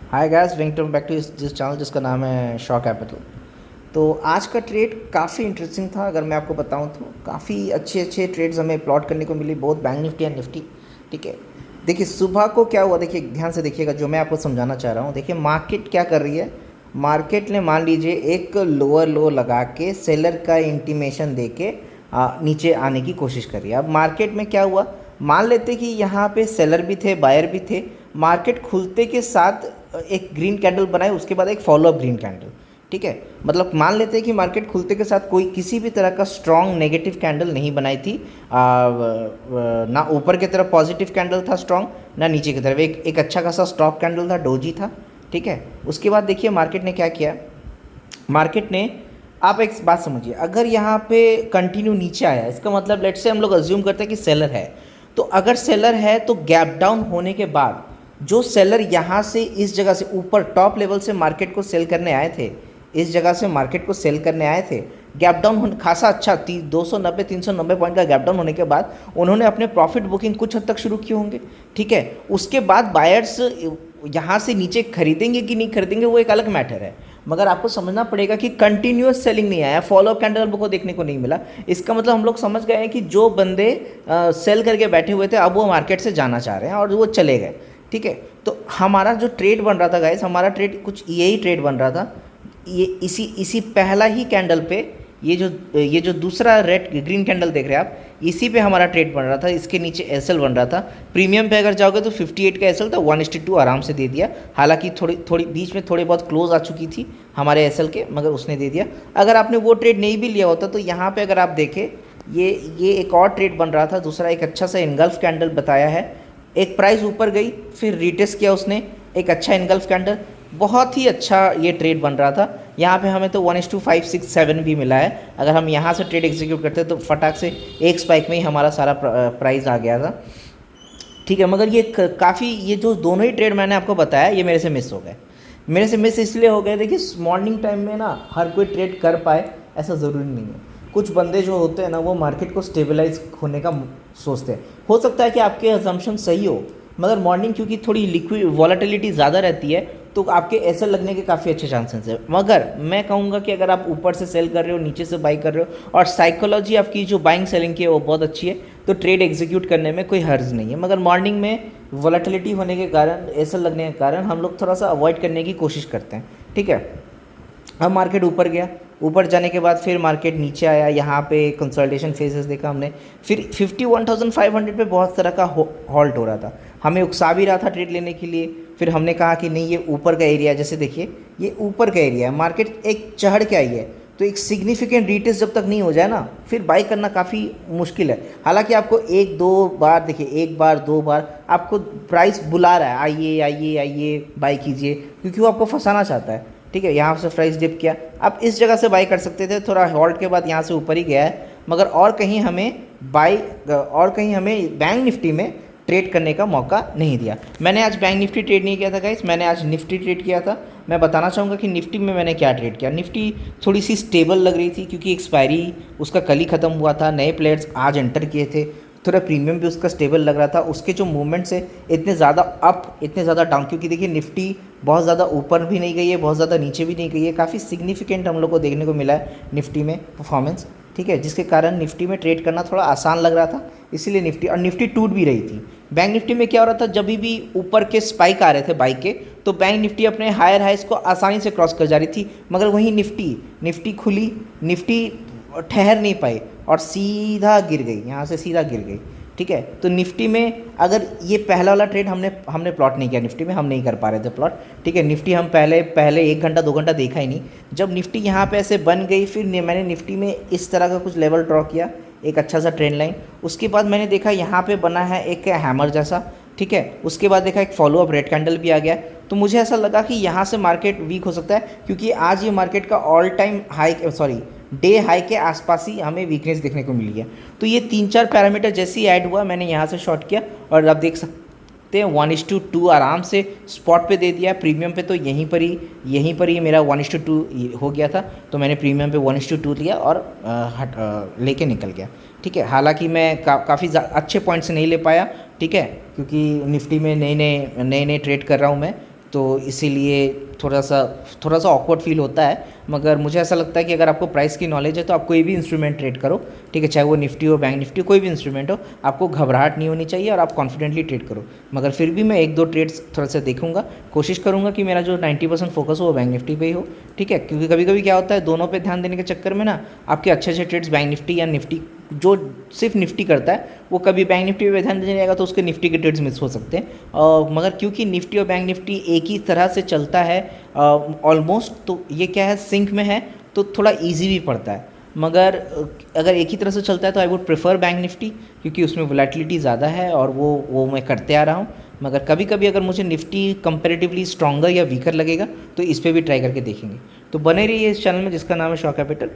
Hi guys, welcome back to जिस channel जिसका नाम है शॉ कैपिटल। तो आज का ट्रेड काफ़ी इंटरेस्टिंग था। अगर मैं आपको बताऊं तो काफ़ी अच्छे अच्छे ट्रेड्स हमें प्लॉट करने को मिली, बहुत बैंक निफ्टी एंड निफ्टी। ठीक है, देखिए सुबह को क्या हुआ, देखिए ध्यान से देखिएगा जो मैं आपको समझाना चाह रहा हूँ। देखिए मार्केट क्या कर रही है। मार्केट ने मान लीजिए एक लोअर लो लगा के सेलर का इंटीमेशन दे के नीचे आने की कोशिश कर रही है। अब मार्केट में क्या हुआ, मान लेते कि यहाँ पे सेलर भी थे, बायर भी थे। मार्केट खुलते के साथ एक ग्रीन कैंडल बनाए, उसके बाद एक फॉलो अप ग्रीन कैंडल। ठीक है, मतलब मान लेते हैं कि मार्केट खुलते के साथ कोई किसी भी तरह का स्ट्रॉन्ग नेगेटिव कैंडल नहीं बनाई थी। ना ऊपर की तरफ पॉजिटिव कैंडल था स्ट्रॉन्ग, ना नीचे की तरफ एक अच्छा खासा स्टॉप कैंडल था, डोजी था। ठीक है, उसके बाद देखिए मार्केट ने क्या किया। मार्केट ने, आप एक बात समझिए, अगर यहाँ पे कंटिन्यू नीचे आया, इसका मतलब लेट्स से हम लोग अज्यूम करते हैं कि सेलर है। तो अगर सेलर है तो गैप डाउन होने के बाद जो सेलर यहाँ से इस जगह से ऊपर टॉप लेवल से मार्केट को सेल करने आए थे, इस जगह से मार्केट को सेल करने आए थे, गैप डाउन खासा अच्छा 290 390 पॉइंट का गैप डाउन होने के बाद उन्होंने अपने प्रॉफिट बुकिंग कुछ हद तक शुरू किए होंगे। ठीक है, उसके बाद बायर्स यहाँ से नीचे खरीदेंगे कि नहीं खरीदेंगे वो एक अलग मैटर है, मगर आपको समझना पड़ेगा कि कंटिन्यूअस सेलिंग नहीं आया, फॉलो अप कैंडल हमको देखने को नहीं मिला। इसका मतलब हम लोग समझ गए हैं कि जो बंदे सेल करके बैठे हुए थे अब वो मार्केट से जाना चाह रहे हैं और वो चले गए। ठीक है, तो हमारा जो ट्रेड बन रहा था गाइस, हमारा ट्रेड कुछ यही ट्रेड बन रहा था। ये इसी इसी पहला ही कैंडल पे, ये जो दूसरा रेड ग्रीन कैंडल देख रहे हैं आप, इसी पे हमारा ट्रेड बन रहा था। इसके नीचे एसएल बन रहा था। प्रीमियम पे अगर जाओगे तो 58 का एसएल था, 1:2 आराम से दे दिया। हालांकि थोड़ी थोड़ी बीच में थोड़े बहुत क्लोज आ चुकी थी हमारे एसएल के, मगर उसने दे दिया। अगर आपने वो ट्रेड नहीं भी लिया होता तो यहाँ पे अगर आप देखें, ये एक और ट्रेड बन रहा था दूसरा, एक अच्छा सा इनगल्फ कैंडल बताया है। एक प्राइस ऊपर गई, फिर रिटेस्ट किया उसने, एक अच्छा इनगल्फ कैंडल, बहुत ही अच्छा ये ट्रेड बन रहा था। यहाँ पे हमें तो 1:567 भी मिला है। अगर हम यहाँ से ट्रेड एग्जीक्यूट करते तो फटाक से एक स्पाइक में ही हमारा सारा प्राइस आ गया था। ठीक है, मगर ये काफ़ी, ये जो दोनों ही ट्रेड मैंने आपको बताया ये मेरे से मिस हो गए। मेरे से मिस इसलिए हो गए, देखिए मॉर्निंग टाइम में ना हर कोई ट्रेड कर पाए ऐसा ज़रूरी नहीं है। कुछ बंदे जो होते हैं ना वो मार्केट को स्टेबलाइज होने का सोचते हैं। हो सकता है कि आपके असम्पशन सही हो, मगर मॉर्निंग क्योंकि थोड़ी लिक्विड वॉलेटिलिटी ज़्यादा रहती है तो आपके ऐसे लगने के काफ़ी अच्छे चांसेस है। मगर मैं कहूँगा कि अगर आप ऊपर से सेल कर रहे हो, नीचे से बाई कर रहे हो और साइकोलॉजी आपकी जो बाइंग सेलिंग की है वो बहुत अच्छी है, तो ट्रेड एग्जीक्यूट करने में कोई हर्ज नहीं है। मगर मॉर्निंग में वॉलेटिलिटी होने के कारण, ऐसा लगने के कारण हम लोग थोड़ा सा अवॉइड करने की कोशिश करते हैं। ठीक है, अब मार्केट ऊपर गया, ऊपर जाने के बाद फिर मार्केट नीचे आया, यहाँ पे कंसल्टेशन फेजेस देखा हमने। फिर 51,500 पे बहुत तरह का हॉल्ट हो रहा था, हमें उकसा भी रहा था ट्रेड लेने के लिए। फिर हमने कहा कि नहीं ये ऊपर का एरिया है, जैसे देखिए ये ऊपर का एरिया है, मार्केट एक चढ़ के आई है, तो एक सिग्निफिकेंट रिटेस्ट जब तक नहीं हो जाए ना फिर बाई करना काफ़ी मुश्किल है। हालांकि आपको एक दो बार, देखिए एक बार दो बार आपको प्राइस बुला रहा है, आइए आइए आइए बाई कीजिए, क्योंकि वो आपको फंसाना चाहता है। ठीक है, यहाँ से प्राइस डिप किया, आप इस जगह से बाई कर सकते थे, थोड़ा हॉल्ट के बाद यहाँ से ऊपर ही गया है, मगर और कहीं हमें बैंक निफ्टी में ट्रेड करने का मौका नहीं दिया। मैंने आज बैंक निफ्टी ट्रेड नहीं किया था गाइस, मैंने आज निफ्टी ट्रेड किया था। मैं बताना चाहूँगा कि निफ्टी में मैंने क्या ट्रेड किया। निफ्टी थोड़ी सी स्टेबल लग रही थी क्योंकि एक्सपायरी उसका कल ही ख़त्म हुआ था, नए प्लेयर्स आज एंटर किए थे, थोड़ा प्रीमियम भी उसका स्टेबल लग रहा था। उसके जो मूवमेंट्स है इतने ज़्यादा अप इतने ज़्यादा डाउन, क्योंकि देखिए निफ्टी बहुत ज़्यादा ऊपर भी नहीं गई है, बहुत ज़्यादा नीचे भी नहीं गई है, काफ़ी सिग्निफिकेंट हम लोग को देखने को मिला है निफ्टी में परफॉर्मेंस। ठीक है, जिसके कारण निफ्टी में ट्रेड करना थोड़ा आसान लग रहा था, इसीलिए निफ्टी, और निफ्टी टूट भी रही थी। बैंक निफ्टी में क्या हो रहा था, जब भी ऊपर के स्पाइक आ रहे थे बाई के, तो बैंक निफ्टी अपने हायर हाइस को आसानी से क्रॉस कर जा रही थी, मगर वहीं निफ्टी खुली, निफ्टी ठहर नहीं पाई और सीधा गिर गई, यहाँ से सीधा गिर गई। ठीक है, तो निफ्टी में अगर ये पहला वाला ट्रेड हमने प्लॉट नहीं किया, निफ्टी में हम नहीं कर पा रहे थे प्लॉट। ठीक है, निफ्टी हम पहले 1 घंटा 2 घंटा देखा ही नहीं। जब निफ्टी यहाँ पे ऐसे बन गई, फिर मैंने निफ्टी में इस तरह का कुछ लेवल ड्रॉ किया, एक अच्छा सा ट्रेंड लाइन। उसके बाद मैंने देखा यहाँ पे बना है एक हैमर जैसा। ठीक है, उसके बाद देखा एक फॉलो अप रेड कैंडल भी आ गया, तो मुझे ऐसा लगा कि यहाँ से मार्केट वीक हो सकता है, क्योंकि आज ये मार्केट का all time high, sorry day high के आसपास ही हमें वीकनेस देखने को मिली है। तो ये 3-4 पैरामीटर जैसे ही ऐड हुआ, मैंने यहाँ से शॉर्ट किया और अब देख सकते हैं 1:2 आराम से स्पॉट पे दे दिया। प्रीमियम पे तो यहीं पर ही मेरा 1:2 हो गया था, तो मैंने प्रीमियम पे 1:2 लिया और लेके निकल गया। ठीक है, हालांकि मैं काफ़ी अच्छे पॉइंट से नहीं ले पाया। ठीक है, क्योंकि निफ्टी में नए नए ट्रेड कर रहा हूँ मैं, तो इसीलिए थोड़ा सा ऑकवर्ड फील होता है। मगर मुझे ऐसा लगता है कि अगर आपको प्राइस की नॉलेज है तो आप कोई भी इंस्ट्रूमेंट ट्रेड करो, ठीक है, चाहे वो निफ्टी हो, बैंक निफ्टी, कोई भी इंस्ट्रूमेंट हो, आपको घबराहट नहीं होनी चाहिए और आप कॉन्फिडेंटली ट्रेड करो। मगर फिर भी मैं 1-2 ट्रेड्स थोड़ा सा देखूंगा, कोशिश करूंगा कि मेरा जो 90% फोकस हो वो बैंक निफ्टी पे ही हो, ठीक है, क्योंकि कभी कभी क्या होता है दोनों पे ध्यान देने के चक्कर में ना आपके अच्छे अच्छे ट्रेड्स बैंक निफ्टी या निफ्टी जो सिर्फ निफ्टी करता है वो कभी बैंक निफ्टी पे ध्यान देने जाएगा तो उसके निफ्टी के ट्रेड्स मिस हो सकते हैं। मगर क्योंकि निफ्टी और बैंक निफ्टी एक ही तरह से चलता है ऑलमोस्ट, तो ये क्या है सिंक में है तो थोड़ा इजी भी पड़ता है। मगर अगर एक ही तरह से चलता है तो I would prefer bank Nifty, क्योंकि उसमें वोलेटिलिटी ज़्यादा है और वो मैं करते आ रहा हूँ। मगर कभी कभी अगर मुझे निफ्टी कंपेरेटिवली स्ट्रॉन्गर या वीकर लगेगा तो इस पर भी ट्राई करके देखेंगे। तो बने रहिए इस चैनल में जिसका नाम है शॉक कैपिटल,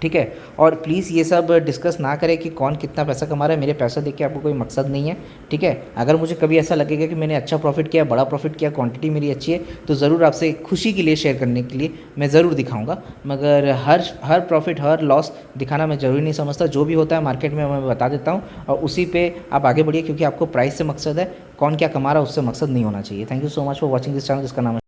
ठीक है। और प्लीज़ ये सब डिस्कस ना करें कि कौन कितना पैसा कमा रहा है, मेरे पैसा देख के आपको कोई मकसद नहीं है, ठीक है। अगर मुझे कभी ऐसा लगेगा कि मैंने अच्छा प्रॉफिट किया, बड़ा प्रॉफिट किया, क्वांटिटी मेरी अच्छी है, तो ज़रूर आपसे खुशी के लिए शेयर करने के लिए मैं ज़रूर दिखाऊंगा। मगर हर प्रॉफिट हर लॉस दिखाना मैं ज़रूरी नहीं समझता। जो भी होता है मार्केट में मैं बता देता हूँ और उसी पे आप आगे बढ़िए, क्योंकि आपको प्राइस से मकसद है, कौन क्या कमा रहा है उससे मकसद नहीं होना चाहिए। Thank you so much for watching this channel जिसका नाम है